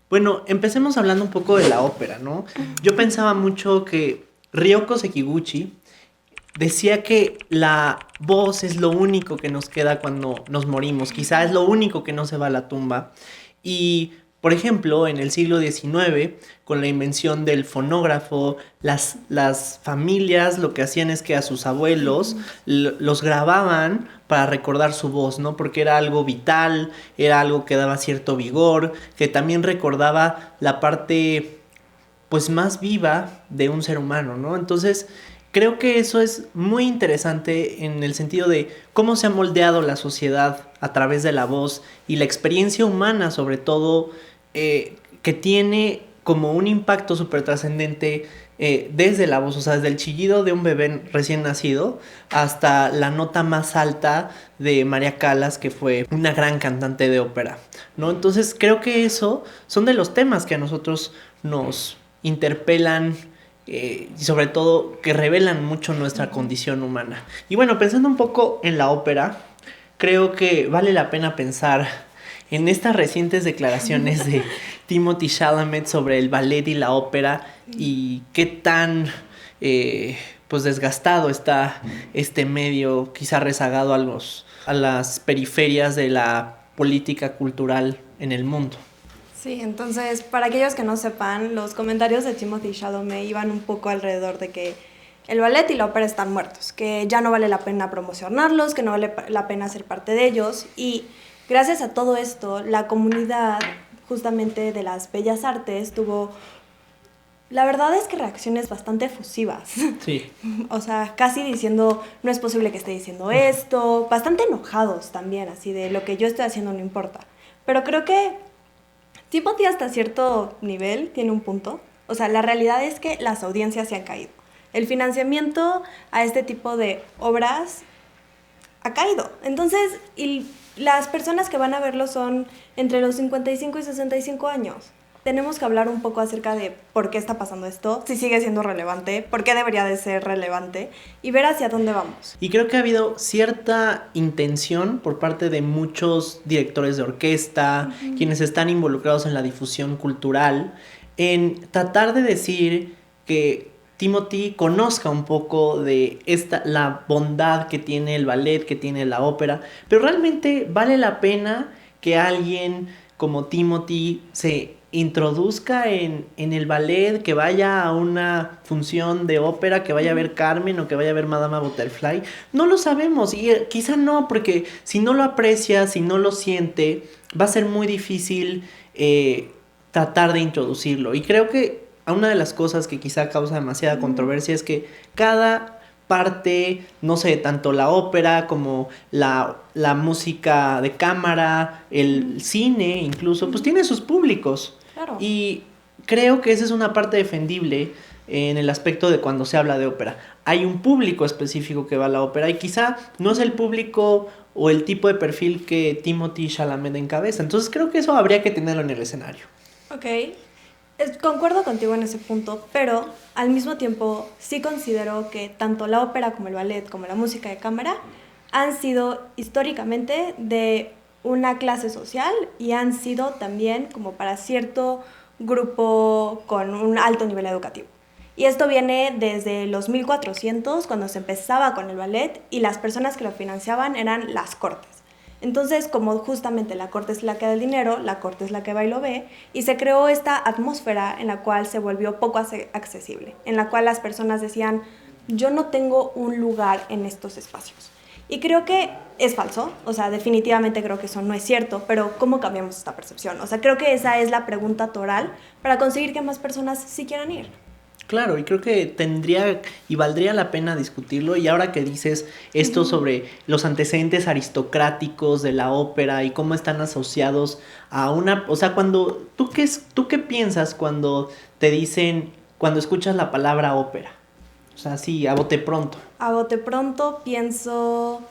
Bueno, empecemos hablando un poco de la ópera, ¿no? Yo pensaba mucho que Ryoko Sekiguchi decía que la voz es lo único que nos queda cuando nos morimos, quizá es lo único que no se va a la tumba. Y, por ejemplo, en el siglo XIX, con la invención del fonógrafo, las familias lo que hacían es que a sus abuelos los grababan para recordar su voz, ¿no? Porque era algo vital, era algo que daba cierto vigor, que también recordaba la parte pues más viva de un ser humano, ¿no? Entonces, creo que eso es muy interesante en el sentido de cómo se ha moldeado la sociedad a través de la voz y la experiencia humana, sobre todo, que tiene como un impacto súper trascendente desde la voz, o sea, desde el chillido de un bebé recién nacido hasta la nota más alta de María Callas, que fue una gran cantante de ópera, ¿no? Entonces, creo que eso son de los temas que a nosotros nos interpelan y sobre todo que revelan mucho nuestra condición humana. Y bueno, pensando un poco en la ópera, creo que vale la pena pensar en estas recientes declaraciones de Timothée Chalamet sobre el ballet y la ópera y qué tan pues desgastado está este medio, quizá rezagado a las periferias de la política cultural en el mundo. Sí, entonces, para aquellos que no sepan, los comentarios de Timothée Chalamet iban un poco alrededor de que el ballet y la ópera están muertos, que ya no vale la pena promocionarlos, que no vale la pena ser parte de ellos. Y gracias a todo esto, la comunidad justamente de las bellas artes tuvo, la verdad es que reacciones bastante efusivas. Sí. O sea, casi diciendo, no es posible que esté diciendo esto, bastante enojados también, así de lo que yo estoy haciendo no importa. Pero creo que Timothy hasta cierto nivel tiene un punto. O sea, la realidad es que las audiencias se han caído. El financiamiento a este tipo de obras ha caído. Entonces, y las personas que van a verlo son entre los 55 y 65 años. Tenemos que hablar un poco acerca de por qué está pasando esto, si sigue siendo relevante, por qué debería de ser relevante y ver hacia dónde vamos. Y creo que ha habido cierta intención por parte de muchos directores de orquesta, quienes están involucrados en la difusión cultural, en tratar de decir que Timothy conozca un poco de la bondad que tiene el ballet, que tiene la ópera, pero realmente vale la pena que alguien como Timothy se introduzca en el ballet, que vaya a una función de ópera, que vaya a ver Carmen o que vaya a ver Madama Butterfly. No lo sabemos y quizá no, porque si no lo aprecia, si no lo siente, va a ser muy difícil tratar de introducirlo. Y creo que una de las cosas que quizá causa demasiada controversia es que cada parte, no sé, tanto la ópera como la música de cámara, el cine incluso, pues tiene sus públicos. Claro. Y creo que esa es una parte defendible en el aspecto de cuando se habla de ópera. Hay un público específico que va a la ópera y quizá no es el público o el tipo de perfil que Timothée Chalamet encabeza. Entonces creo que eso habría que tenerlo en el escenario. Ok, concuerdo contigo en ese punto, pero al mismo tiempo sí considero que tanto la ópera como el ballet como la música de cámara han sido históricamente de una clase social y han sido también como para cierto grupo con un alto nivel educativo. Y esto viene desde los 1400, cuando se empezaba con el ballet, y las personas que lo financiaban eran las cortes. Entonces, como justamente la corte es la que da el dinero, la corte es la que va y lo ve, y se creó esta atmósfera en la cual se volvió poco accesible, en la cual las personas decían, yo no tengo un lugar en estos espacios. Y creo que es falso, o sea, definitivamente creo que eso no es cierto, pero ¿cómo cambiamos esta percepción? O sea, creo que esa es la pregunta toral para conseguir que más personas sí quieran ir. Claro, y creo que tendría y valdría la pena discutirlo. Y ahora que dices esto sobre los antecedentes aristocráticos de la ópera y cómo están asociados a una... O sea, ¿tú qué piensas cuando te dicen, cuando escuchas la palabra ópera? O sea, sí, a bote pronto. A bote pronto pienso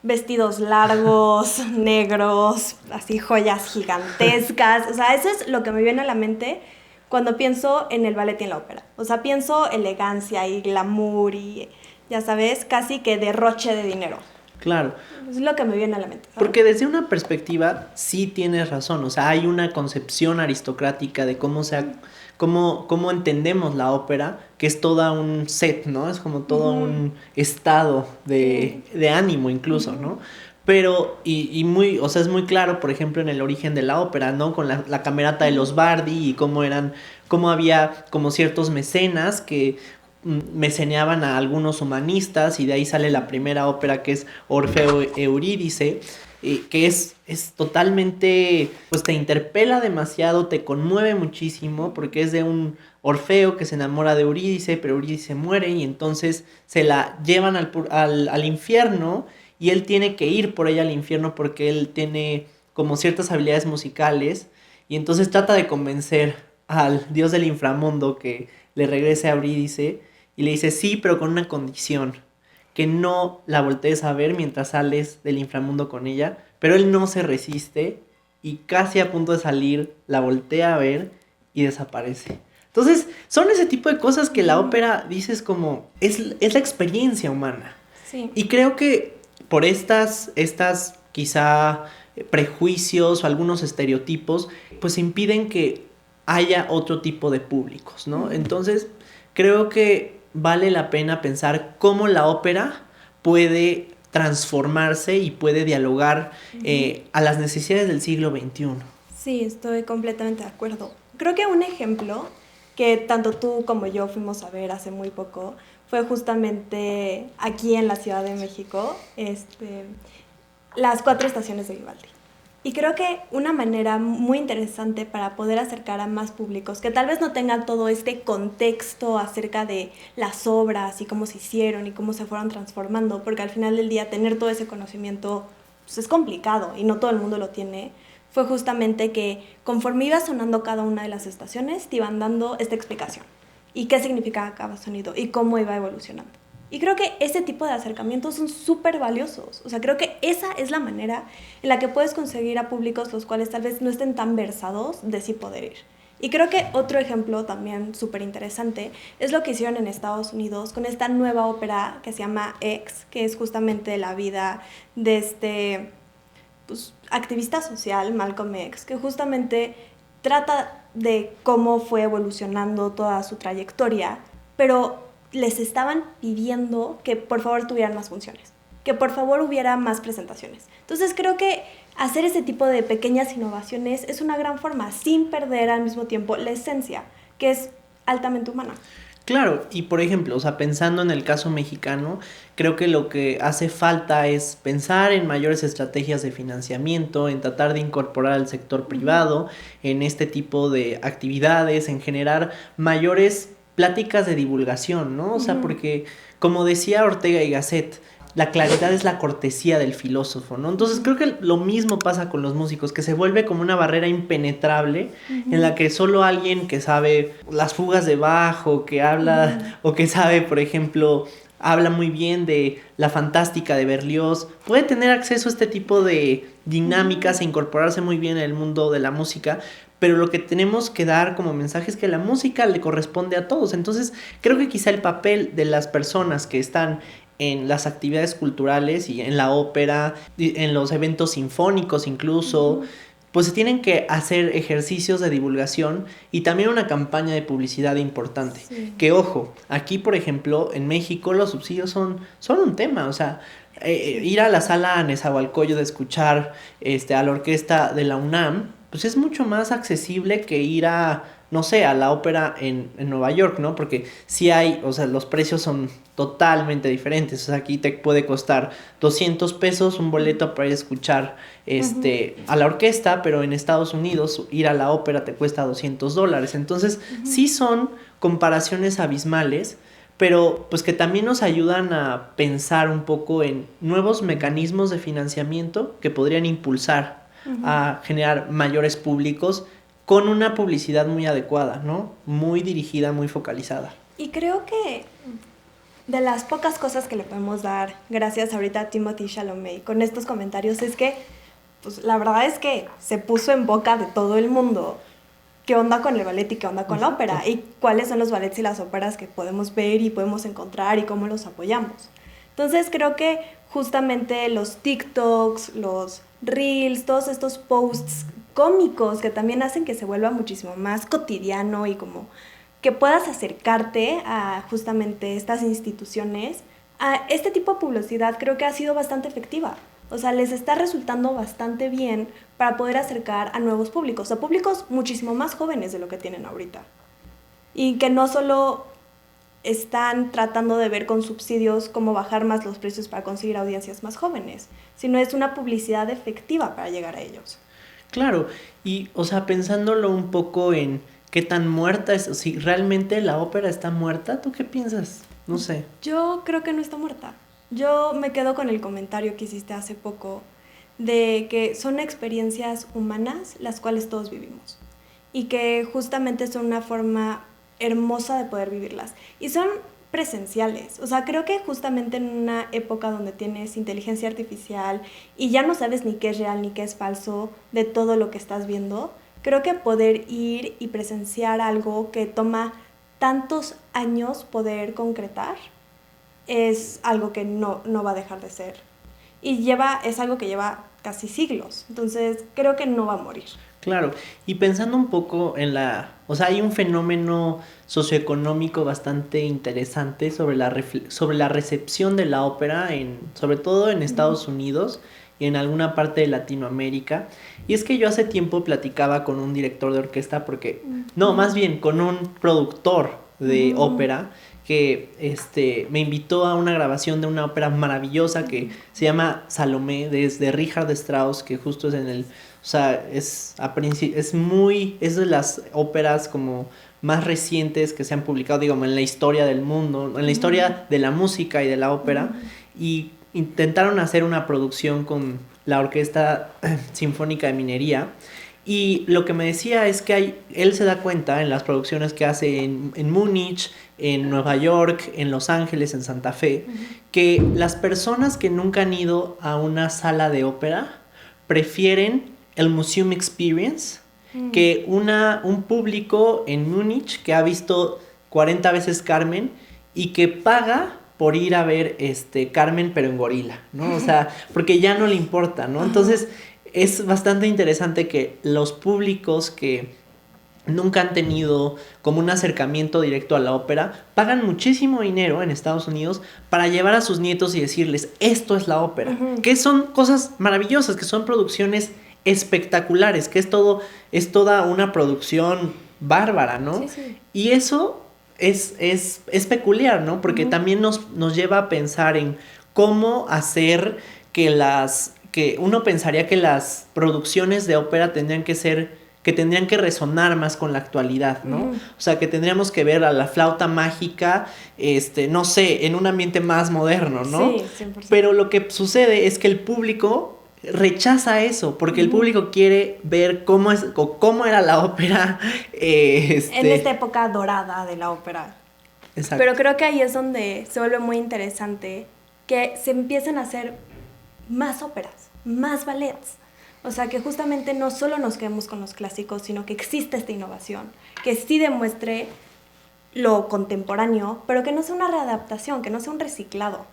vestidos largos, negros, así joyas gigantescas. O sea, eso es lo que me viene a la mente cuando pienso en el ballet y en la ópera. O sea, pienso elegancia y glamour y, ya sabes, casi que derroche de dinero. Claro. Es lo que me viene a la mente, ¿sabes? Porque desde una perspectiva sí tienes razón, o sea, hay una concepción aristocrática de cómo entendemos la ópera, que es toda un set, ¿no? Es como todo un estado de ánimo incluso, ¿no? Pero, o sea, es muy claro, por ejemplo, en el origen de la ópera, ¿no? Con la camerata de los Bardi y cómo había como ciertos mecenas que meceneaban a algunos humanistas y de ahí sale la primera ópera que es Orfeo Eurídice, que es totalmente, pues te interpela demasiado, te conmueve muchísimo porque es de un Orfeo que se enamora de Eurídice, pero Eurídice muere y entonces se la llevan al infierno y él tiene que ir por ella al infierno porque él tiene como ciertas habilidades musicales y entonces trata de convencer al dios del inframundo que le regrese a Eurídice y le dice sí, pero con una condición, que no la voltees a ver mientras sales del inframundo con ella, pero él no se resiste y casi a punto de salir la voltea a ver y desaparece. Entonces, son ese tipo de cosas que la ópera dices como, es la experiencia humana. Sí. Y creo que por estas quizá prejuicios o algunos estereotipos, pues impiden que haya otro tipo de públicos, ¿no? Entonces, creo que vale la pena pensar cómo la ópera puede transformarse y puede dialogar a las necesidades del siglo XXI. Sí, estoy completamente de acuerdo. Creo que un ejemplo que tanto tú como yo fuimos a ver hace muy poco fue justamente aquí en la Ciudad de México, las 4 estaciones de Vivaldi. Y creo que una manera muy interesante para poder acercar a más públicos que tal vez no tengan todo este contexto acerca de las obras y cómo se hicieron y cómo se fueron transformando, porque al final del día tener todo ese conocimiento pues, es complicado y no todo el mundo lo tiene, fue justamente que conforme iba sonando cada una de las estaciones te iban dando esta explicación y qué significaba cada sonido y cómo iba evolucionando. Y creo que ese tipo de acercamientos son súper valiosos. O sea, creo que esa es la manera en la que puedes conseguir a públicos los cuales tal vez no estén tan versados de sí poder ir. Y creo que otro ejemplo también súper interesante es lo que hicieron en Estados Unidos con esta nueva ópera que se llama X, que es justamente la vida de este activista social, Malcolm X, que justamente trata de cómo fue evolucionando toda su trayectoria, pero les estaban pidiendo que por favor tuvieran más funciones, que por favor hubiera más presentaciones. Entonces creo que hacer ese tipo de pequeñas innovaciones es una gran forma, sin perder al mismo tiempo la esencia, que es altamente humana. Claro, y por ejemplo, o sea, pensando en el caso mexicano, creo que lo que hace falta es pensar en mayores estrategias de financiamiento, en tratar de incorporar al sector privado en este tipo de actividades, en generar mayores pláticas de divulgación, ¿no? O sea, porque como decía Ortega y Gasset, la claridad es la cortesía del filósofo, ¿no? Entonces creo que lo mismo pasa con los músicos, que se vuelve como una barrera impenetrable en la que solo alguien que sabe las fugas de bajo, que habla o que sabe, por ejemplo, habla muy bien de la fantástica de Berlioz, puede tener acceso a este tipo de dinámicas e incorporarse muy bien en el mundo de la música, pero lo que tenemos que dar como mensaje es que la música le corresponde a todos. Entonces creo que quizá el papel de las personas que están en las actividades culturales y en la ópera, en los eventos sinfónicos incluso, pues se tienen que hacer ejercicios de divulgación y también una campaña de publicidad importante. Sí. Que ojo, aquí por ejemplo en México los subsidios son un tema, o sea, ir a la sala Nezahualcóyotl de escuchar a la orquesta de la UNAM, pues es mucho más accesible que ir a, no sé, a la ópera en Nueva York, ¿no? Porque sí hay, o sea, los precios son totalmente diferentes. O sea, aquí te puede costar 200 pesos un boleto para ir a escuchar a la orquesta, pero en Estados Unidos ir a la ópera te cuesta $200. Entonces, sí son comparaciones abismales, pero pues que también nos ayudan a pensar un poco en nuevos mecanismos de financiamiento que podrían impulsar a generar mayores públicos con una publicidad muy adecuada, ¿no? Muy dirigida, muy focalizada. Y creo que de las pocas cosas que le podemos dar, gracias ahorita a Timothée Chalamet con estos comentarios, es que, pues la verdad es que se puso en boca de todo el mundo qué onda con el ballet y qué onda con la ópera, y cuáles son los ballets y las óperas que podemos ver y podemos encontrar y cómo los apoyamos. Entonces creo que justamente los TikToks, los Reels, todos estos posts cómicos que también hacen que se vuelva muchísimo más cotidiano y como que puedas acercarte a justamente estas instituciones, a este tipo de publicidad creo que ha sido bastante efectiva. O sea, les está resultando bastante bien para poder acercar a nuevos públicos, a públicos muchísimo más jóvenes de lo que tienen ahorita. Y que no solo están tratando de ver con subsidios cómo bajar más los precios para conseguir audiencias más jóvenes, sino es una publicidad efectiva para llegar a ellos. Claro, y o sea, pensándolo un poco en qué tan muerta es, si realmente la ópera está muerta, ¿tú qué piensas? No sé. Yo creo que no está muerta. Yo me quedo con el comentario que hiciste hace poco de que son experiencias humanas las cuales todos vivimos y que justamente son una forma hermosa de poder vivirlas y son presenciales. O sea, creo que justamente en una época donde tienes inteligencia artificial y ya no sabes ni qué es real ni qué es falso de todo lo que estás viendo, creo que poder ir y presenciar algo que toma tantos años poder concretar es algo que no va a dejar de ser. Y es algo que lleva casi siglos. Entonces, creo que no va a morir. Claro, y pensando un poco en o sea, hay un fenómeno socioeconómico bastante interesante sobre la recepción de la ópera, sobre todo en Estados Unidos y en alguna parte de Latinoamérica. Y es que yo hace tiempo platicaba con un director de orquesta no, más bien con un productor de ópera que me invitó a una grabación de una ópera maravillosa que se llama Salomé, de Richard Strauss, que justo es o sea, es de las óperas como más recientes que se han publicado, digamos, en la historia del mundo, en la historia de la música y de la ópera, y intentaron hacer una producción con la Orquesta Sinfónica de Minería. Y lo que me decía es que él se da cuenta en las producciones que hace en Múnich, en Nueva York, en Los Ángeles, en Santa Fe, que las personas que nunca han ido a una sala de ópera prefieren el Museum Experience que un público en Múnich que ha visto 40 veces Carmen y que paga por ir a ver Carmen pero en gorila, ¿no? O sea, porque ya no le importa, ¿no? Entonces es bastante interesante que los públicos que nunca han tenido como un acercamiento directo a la ópera pagan muchísimo dinero en Estados Unidos para llevar a sus nietos y decirles, esto es la ópera, que son cosas maravillosas, que son producciones espectaculares, que es toda una producción bárbara, ¿no? Sí, sí. Y eso es peculiar, ¿no? Porque también nos lleva a pensar en cómo hacer que uno pensaría que las producciones de ópera tendrían que resonar más con la actualidad, ¿no? O sea, que tendríamos que ver a la flauta mágica, no sé, en un ambiente más moderno, ¿no? Sí, 100%. Pero lo que sucede es que el público rechaza eso, porque el público quiere ver cómo era la ópera. En esta época dorada de la ópera. Exacto. Pero creo que ahí es donde se vuelve muy interesante que se empiecen a hacer más óperas, más ballets. O sea, que justamente no solo nos quedemos con los clásicos, sino que existe esta innovación, que sí demuestre lo contemporáneo, pero que no sea una readaptación, que no sea un reciclado.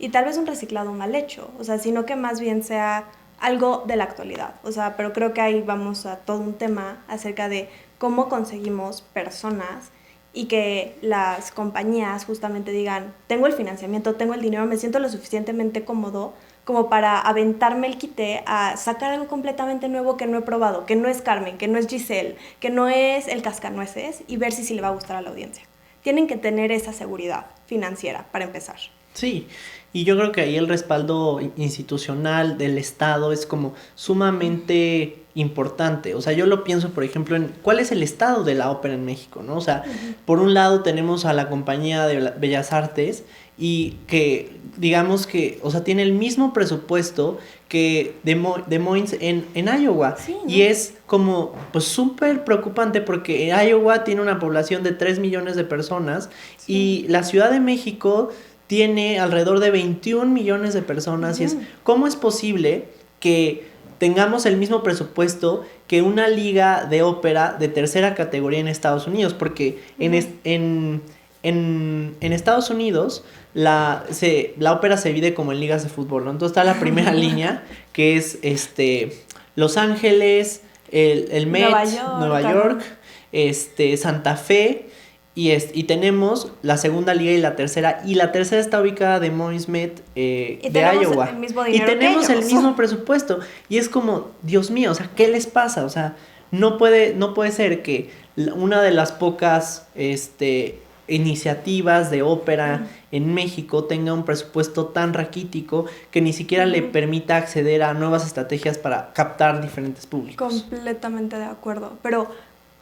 Y tal vez un reciclado mal hecho, o sea, sino que más bien sea algo de la actualidad. O sea, pero creo que ahí vamos a todo un tema acerca de cómo conseguimos personas y que las compañías justamente digan, tengo el financiamiento, tengo el dinero, me siento lo suficientemente cómodo como para aventarme el quite a sacar algo completamente nuevo que no he probado, que no es Carmen, que no es Giselle, que no es el Cascanueces, y ver si le va a gustar a la audiencia. Tienen que tener esa seguridad financiera para empezar. Sí, y yo creo que ahí el respaldo institucional del Estado es como sumamente importante. O sea, yo lo pienso, por ejemplo, en cuál es el estado de la ópera en México, ¿no? O sea, por un lado tenemos a la Compañía de Bellas Artes y que, digamos que, o sea, tiene el mismo presupuesto que Des Moines en Iowa. Sí, ¿no? Y es como, pues, súper preocupante porque Iowa tiene una población de 3 millones de personas y la Ciudad de México tiene alrededor de 21 millones de personas. Y ¿cómo es posible que tengamos el mismo presupuesto que una liga de ópera de tercera categoría en Estados Unidos? Porque en en Estados Unidos la ópera se divide como en ligas de fútbol, ¿no? Entonces está la primera línea, que es Los Ángeles, el Met, Nueva York, Santa Fe, y tenemos la segunda liga y la tercera está ubicada de Moines Met, de Iowa. El mismo Y dinero tenemos que el ellos. mismo presupuesto. Y es como, Dios mío, o sea, ¿qué les pasa? O sea, no puede ser que una de las pocas iniciativas de ópera en México tenga un presupuesto tan raquítico que ni siquiera le permita acceder a nuevas estrategias para captar diferentes públicos. Completamente de acuerdo. Pero,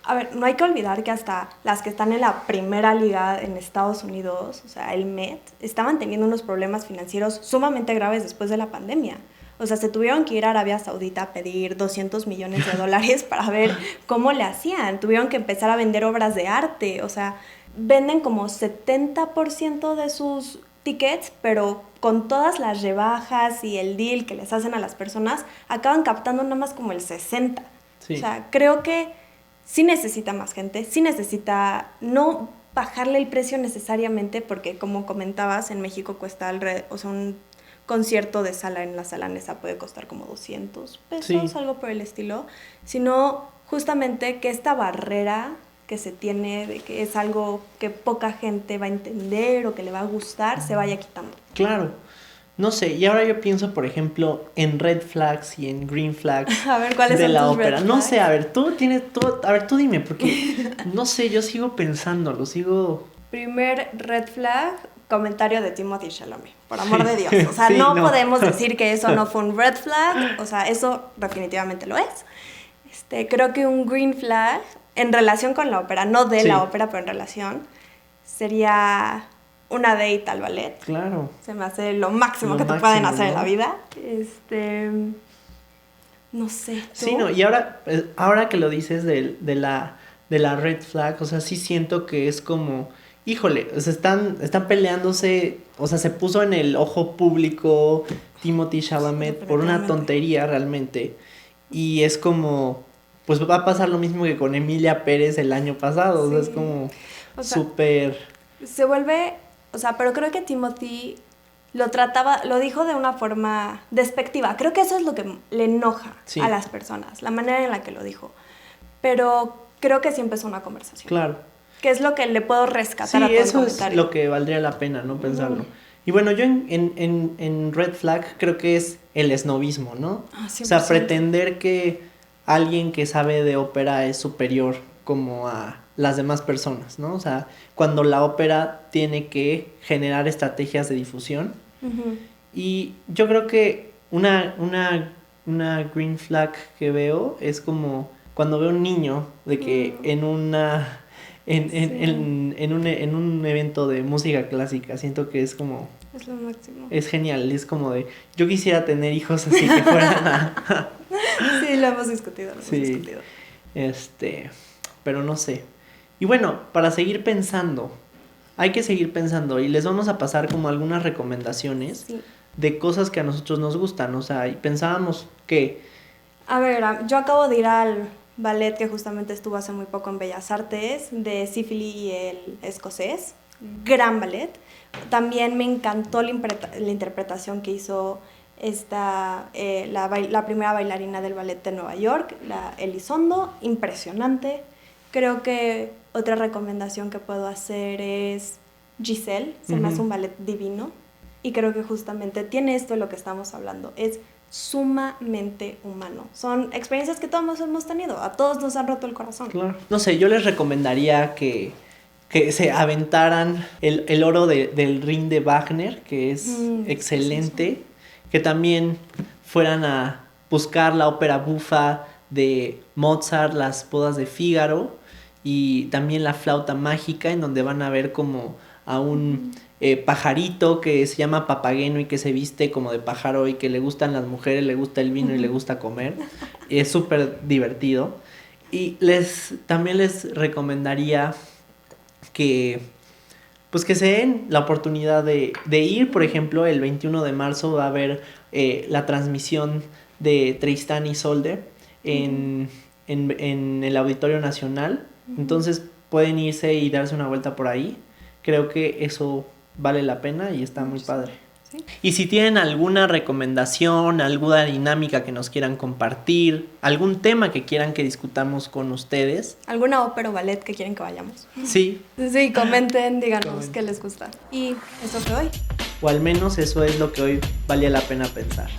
a ver, no hay que olvidar que hasta las que están en la primera liga en Estados Unidos, o sea, el Met, estaban teniendo unos problemas financieros sumamente graves después de la pandemia. O sea, se tuvieron que ir a Arabia Saudita a pedir $200 millones para ver cómo le hacían. Tuvieron que empezar a vender obras de arte. O sea, venden como 70% de sus tickets, pero con todas las rebajas y el deal que les hacen a las personas, acaban captando nada más como el 60%. Sí. O sea, creo que sí necesita más gente, sí necesita no bajarle el precio necesariamente, porque como comentabas, en México cuesta un concierto de sala en la Sala Nesa puede costar como $200, Sí. algo por el estilo, sino justamente que esta barrera que se tiene de que es algo que poca gente va a entender o que le va a gustar, se vaya quitando. Claro. No sé, y ahora yo pienso, por ejemplo, en red flags y en green flags A ver, ¿cuáles de son la tus ópera. red No flags? sé, a ver, tú dime, porque no sé, yo sigo pensándolo, sigo... Primer red flag, comentario de Timothée Chalamet, por amor de Dios. O sea, Sí, no no. podemos decir que eso no fue un red flag, o sea, eso definitivamente lo es. Creo que un green flag, en relación con la ópera, no de Sí. la ópera, pero en relación, sería una date al ballet. Claro. Se me hace lo máximo Lo que te máximo, pueden hacer en ¿no? la vida. No sé, ¿tú? Sí, no, y ahora que lo dices de la red flag, o sea, sí siento que es como, híjole, o sea, están peleándose, o sea, se puso en el ojo público Timothée Chalamet por una Definitivamente. tontería realmente, y es como, pues va a pasar lo mismo que con Emilia Pérez el año pasado, o sea, es Sí. como O sea, súper... se vuelve, o sea, pero creo que Timothy lo dijo de una forma despectiva. Creo que eso es lo que le enoja Sí. a las personas, la manera en la que lo dijo. Pero creo que sí empezó una conversación. Claro. Que es lo que le puedo rescatar Sí, a todo el eso es comentario. lo que valdría la pena, ¿no? Pensarlo. Y bueno, yo en Red Flag creo que es el esnovismo, ¿no? Ah, O sea, 100%. pretender que alguien que sabe de ópera es superior como a las demás personas, ¿no? O sea, cuando la ópera tiene que generar estrategias de difusión. Ujú. Y yo creo que una green flag que veo es como cuando veo un niño de que en una... en un evento de música clásica, siento que es como, Es lo máximo. es genial, es como de, yo quisiera tener hijos así que fueran a, Sí, lo hemos discutido, Sí. Pero no sé. Y bueno, para seguir pensando, hay que seguir pensando y les vamos a pasar como algunas recomendaciones Sí. de cosas que a nosotros nos gustan, o sea, y pensábamos que, A ver, yo acabo de ir al ballet que justamente estuvo hace muy poco en Bellas Artes, de Sifili y el escocés. Gran ballet. También me encantó la interpretación que hizo la primera bailarina del ballet de Nueva York, la Elizondo. Impresionante. Creo que otra recomendación que puedo hacer es Giselle. Se me hace un ballet divino. Y creo que justamente tiene esto de lo que estamos hablando. Es sumamente humano. Son experiencias que todos hemos tenido. A todos nos han roto el corazón. claro, no sé, yo les recomendaría que se aventaran el oro del Ring de Wagner, que es excelente, que también fueran a buscar la ópera bufa de Mozart, las bodas de Fígaro, y también la flauta mágica, en donde van a ver como a un pajarito que se llama Papageno y que se viste como de pájaro y que le gustan las mujeres, le gusta el vino y le gusta comer. Es súper divertido. Y también les recomendaría que pues que se den la oportunidad de ir, por ejemplo, el 21 de marzo va a haber la transmisión de Tristán y Isolde en el Auditorio Nacional. Entonces pueden irse y darse una vuelta por ahí, Creo que eso vale la pena y está muy padre. Sí. Y si tienen alguna recomendación, alguna dinámica que nos quieran compartir, algún tema que quieran que discutamos con ustedes. ¿Alguna ópera o ballet que quieren que vayamos? Sí. Sí, comenten, díganos qué les gusta. Y eso fue hoy. O al menos eso es lo que hoy valía la pena pensar.